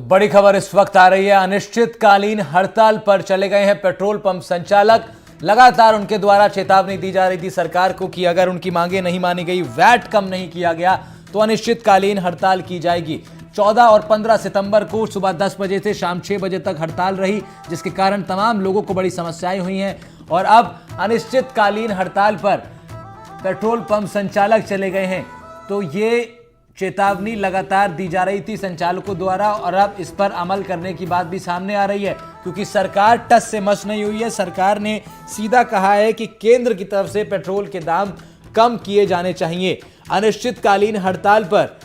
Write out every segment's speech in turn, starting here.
बड़ी खबर इस वक्त आ रही है। अनिश्चितकालीन हड़ताल पर चले गए हैं पेट्रोल पंप संचालक। लगातार उनके द्वारा चेतावनी दी जा रही थी सरकार को कि अगर उनकी मांगे नहीं मानी गई, वैट कम नहीं किया गया तो अनिश्चितकालीन हड़ताल की जाएगी। 14 और 15 सितंबर को सुबह 10 बजे से शाम 6 बजे तक हड़ताल रही, जिसके कारण तमाम लोगों को बड़ी समस्याएं हुई हैं। और अब अनिश्चितकालीन हड़ताल पर पेट्रोल पंप संचालक चले गए हैं। तो ये चेतावनी लगातार दी जा रही थी संचालकों द्वारा, और अब इस पर अमल करने की बात भी सामने आ रही है, क्योंकि सरकार टस से मस नहीं हुई है। सरकार ने सीधा कहा है कि केंद्र की तरफ से पेट्रोल के दाम कम किए जाने चाहिए। अनिश्चितकालीन हड़ताल पर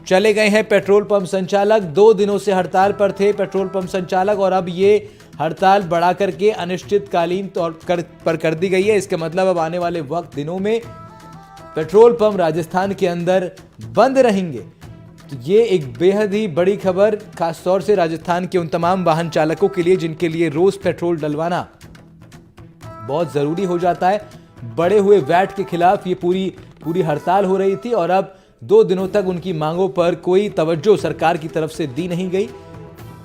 चले गए हैं पेट्रोल पंप संचालक। 2 दिनों से हड़ताल पर थे पेट्रोल पंप संचालक, और अब ये हड़ताल बढ़ा करके अनिश्चितकालीन तौर पर कर दी गई है। इसका मतलब अब आने वाले वक्त दिनों में पेट्रोल पंप राजस्थान के अंदर बंद रहेंगे। तो ये एक बेहद ही बड़ी खबर, खासतौर से राजस्थान के उन तमाम वाहन चालकों के लिए जिनके लिए रोज पेट्रोल डलवाना बहुत जरूरी हो जाता है। बढ़े हुए वैट के खिलाफ ये पूरी हड़ताल हो रही थी, और अब 2 दिनों तक उनकी मांगों पर कोई तवज्जो सरकार की तरफ से दी नहीं गई।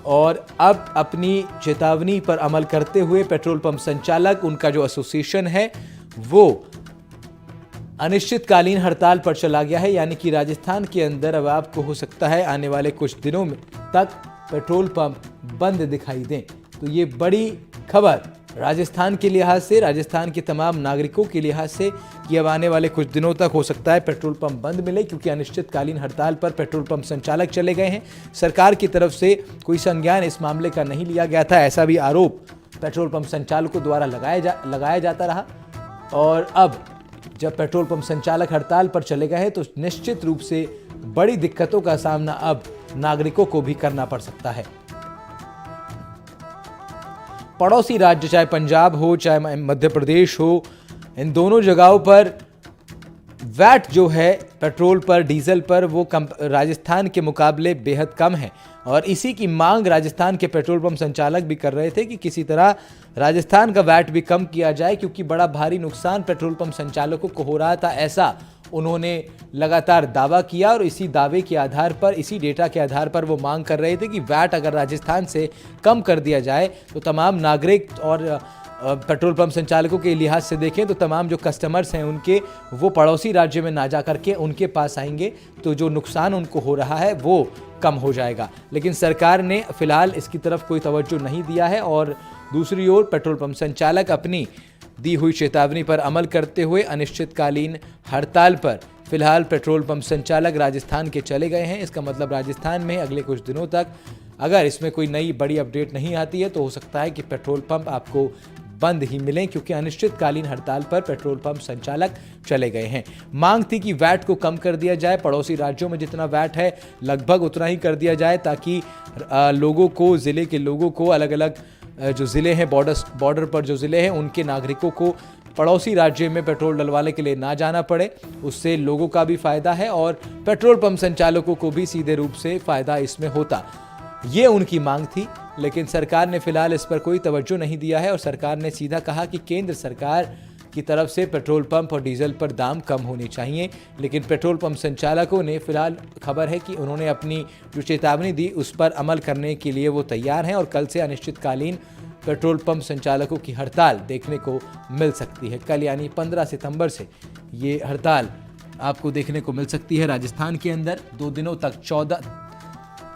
और अब अपनी चेतावनी पर अमल करते हुए पेट्रोल पंप संचालक, उनका जो एसोसिएशन है, वो अनिश्चितकालीन हड़ताल पर चला गया है। यानी कि राजस्थान के अंदर अब आपको हो सकता है आने वाले कुछ दिनों में तक पेट्रोल पंप बंद दिखाई दें। तो ये बड़ी खबर राजस्थान के लिहाज से, राजस्थान के तमाम नागरिकों के लिहाज से, कि अब आने वाले कुछ दिनों तक हो सकता है पेट्रोल पंप बंद मिले, क्योंकि अनिश्चितकालीन हड़ताल पर पेट्रोल पंप संचालक चले गए हैं। सरकार की तरफ से कोई संज्ञान इस मामले का नहीं लिया गया था, ऐसा भी आरोप पेट्रोल पंप संचालकों द्वारा लगाया जाता रहा। और अब जब पेट्रोल पंप संचालक हड़ताल पर चले गए हैं तो निश्चित रूप से बड़ी दिक्कतों का सामना अब नागरिकों को भी करना पड़ सकता है। पड़ोसी राज्य, चाहे पंजाब हो चाहे मध्य प्रदेश हो, इन दोनों जगहों पर वैट जो है पेट्रोल पर, डीजल पर, वो राजस्थान के मुकाबले बेहद कम है। और इसी की मांग राजस्थान के पेट्रोल पंप संचालक भी कर रहे थे कि किसी तरह राजस्थान का वैट भी कम किया जाए, क्योंकि बड़ा भारी नुकसान पेट्रोल पंप संचालकों को हो रहा था, ऐसा उन्होंने लगातार दावा किया। और इसी दावे के आधार पर, इसी डेटा के आधार पर वो मांग कर रहे थे कि वैट अगर राजस्थान से कम कर दिया जाए तो तमाम नागरिक और पेट्रोल पंप संचालकों के लिहाज से देखें तो तमाम जो कस्टमर्स हैं उनके, वो पड़ोसी राज्य में ना जा करके उनके पास आएंगे, तो जो नुकसान उनको हो रहा है वो कम हो जाएगा। लेकिन सरकार ने फिलहाल इसकी तरफ कोई तवज्जो नहीं दिया है। और दूसरी ओर पेट्रोल पंप संचालक अपनी दी हुई चेतावनी पर अमल करते हुए अनिश्चितकालीन हड़ताल पर फिलहाल पेट्रोल पंप संचालक राजस्थान के चले गए हैं। इसका मतलब राजस्थान में अगले कुछ दिनों तक अगर इसमें कोई नई बड़ी अपडेट नहीं आती है तो हो सकता है कि पेट्रोल पंप आपको बंद ही मिलें, क्योंकि अनिश्चितकालीन हड़ताल पर पेट्रोल पंप संचालक चले गए हैं। मांग थी कि वैट को कम कर दिया जाए, पड़ोसी राज्यों में जितना वैट है लगभग उतना ही कर दिया जाए, ताकि लोगों को, ज़िले के लोगों को, अलग अलग जो ज़िले हैं, बॉर्डर पर जो ज़िले हैं, उनके नागरिकों को पड़ोसी राज्य में पेट्रोल डलवाने के लिए ना जाना पड़े। उससे लोगों का भी फायदा है और पेट्रोल पंप संचालकों को भी सीधे रूप से फायदा इसमें होता। ये उनकी मांग थी, लेकिन सरकार ने फिलहाल इस पर कोई तवज्जो नहीं दिया है। और सरकार ने सीधा कहा कि केंद्र सरकार की तरफ से पेट्रोल पंप और डीजल पर दाम कम होने चाहिए। लेकिन पेट्रोल पंप संचालकों ने, फिलहाल खबर है कि उन्होंने अपनी जो चेतावनी दी उस पर अमल करने के लिए वो तैयार हैं, और कल से अनिश्चितकालीन पेट्रोल पंप संचालकों की हड़ताल देखने को मिल सकती है। कल यानी 15 सितंबर से ये हड़ताल आपको देखने को मिल सकती है राजस्थान के अंदर। 2 दिनों तक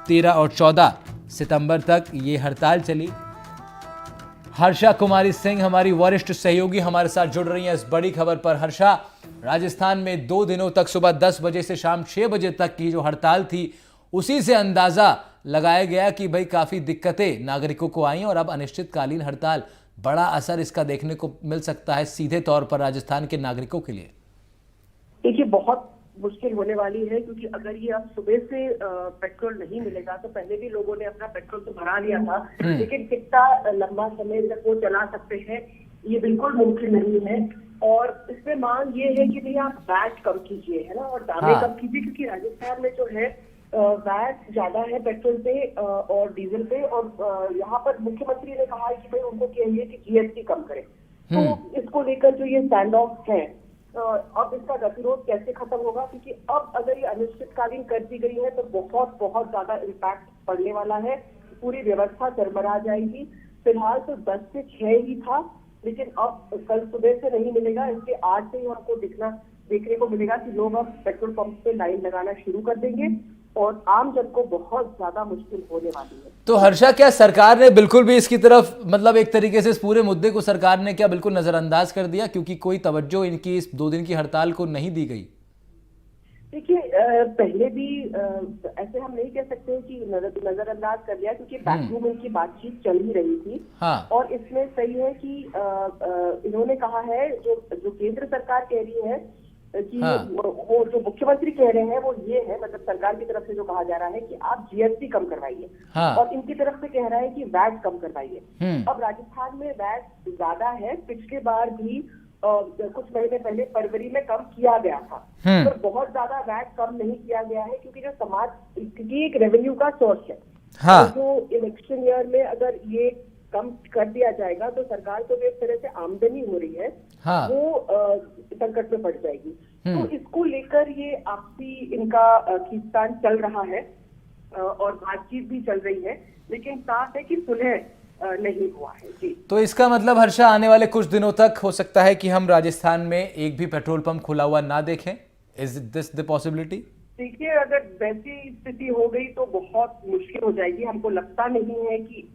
13 और 14 सितंबर तक ये हड़ताल चली। हर्षा कुमारी सिंह, हमारी वरिष्ठ सहयोगी, हमारे साथ जुड़ रही हैं इस बड़ी खबर पर। हर्षा, राजस्थान में 2 दिनों तक सुबह 10 बजे से शाम 6 बजे तक की जो हड़ताल थी, उसी से अंदाजा लगाया गया कि भाई काफी दिक्कतें नागरिकों को आई, और अब अनिश्चितकालीन हड़ताल, बड़ा असर इसका देखने को मिल सकता है सीधे तौर पर राजस्थान के नागरिकों के लिए। देखिए, बहुत मुश्किल होने वाली है, क्योंकि अगर ये अब सुबह से पेट्रोल नहीं मिलेगा, तो पहले भी लोगों ने अपना पेट्रोल तो भरा लिया था, लेकिन कितना लंबा समय तक वो चला सकते हैं ये बिल्कुल मुमकिन नहीं है। और इसमें मांग ये है कि भैया आप वैट कम कीजिए, है ना, और दामे कम कीजिए, क्योंकि राजस्थान में जो है वैट ज्यादा है पेट्रोल पे और डीजल पे। और यहाँ पर मुख्यमंत्री ने कहा है कि भाई उनको चाहिए कि जीएसटी कम करें। तो इसको लेकर जो ये स्टैंड ऑफ है अब इसका गतिरोध कैसे खत्म होगा, क्योंकि अब अगर ये अनिश्चितकालीन कर दी गई है तो बहुत बहुत ज्यादा इम्पैक्ट पड़ने वाला है, पूरी व्यवस्था चरमरा जाएगी। फिलहाल तो 10 से 6 ही था, लेकिन अब कल सुबह से नहीं मिलेगा, इसके 8 से ही हमको देखने को मिलेगा कि लोग अब पेट्रोल पंप पे लाइन लगाना शुरू कर देंगे और आम जन को बहुत ज्यादा मुश्किल होने वाली है। तो हर्षा, क्या सरकार ने बिल्कुल भी इसकी तरफ, मतलब एक तरीके से इस पूरे मुद्दे को सरकार ने क्या बिल्कुल नजरअंदाज कर दिया, क्योंकि कोई तवज्जो इनकी इस 2 दिन की हड़ताल को नहीं दी गई? देखिए, पहले भी ऐसे हम नहीं कह सकते कि नजरअंदाज कर लिया, क्योंकि बैकरूम इनकी बातचीत चल ही रही थी। हाँ। और इसमें सही है कि इन्होंने कहा है, जो केंद्र सरकार कह रही है कि वो जो मुख्यमंत्री कह रहे हैं वो ये है, मतलब सरकार की तरफ से जो कहा जा रहा है कि आप जीएसटी कम करवाइए। हाँ। और इनकी तरफ से कह रहा है कि वैट कम करवाइए। अब राजस्थान में वैट ज्यादा है, पिछली बार भी कुछ महीने पहले फरवरी में कम किया गया था, पर बहुत ज्यादा वैट कम नहीं किया गया है, क्योंकि जो समाज, क्योंकि एक रेवेन्यू का सोर्स है। हाँ। जो इलेक्शन ईयर में अगर ये कम कर दिया जाएगा तो सरकार को जो एक तरह से आमदनी हो रही है, हाँ। वो संकट में पड़ जाएगी। तो इसको लेकर ये आपसी इनका खींचतान चल रहा है और बातचीत भी चल रही है, लेकिन साफ है कि सुलह नहीं हुआ है। जी, तो इसका मतलब हर्षा, आने वाले कुछ दिनों तक हो सकता है कि हम राजस्थान में एक भी पेट्रोल पंप खुला हुआ ना देखें। Is this the possibility? देखिए, अगर वैसी स्थिति हो गई तो बहुत मुश्किल हो जाएगी। हमको लगता नहीं है कि,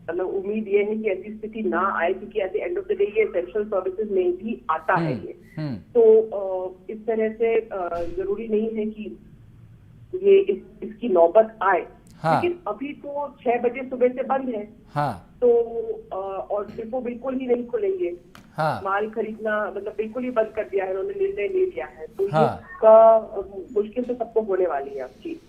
मतलब उम्मीद ये है कि ऐसी स्थिति ना आए, क्योंकि at the end of the day ये एसेंशियल सर्विसेज में भी आता है ये। तो इस तरह से जरूरी नहीं है कि ये इसकी नौबत आए। हाँ। लेकिन अभी तो 6 बजे सुबह से बंद है। हाँ। तो और डिपो बिल्कुल ही नहीं खुलेंगे। हाँ। माल खरीदना मतलब बिल्कुल ही बंद कर दिया है, उन्होंने निर्णय ले लिया है। तो हाँ। इसका मुश्किल तो सबको होने वाली है अब। जी।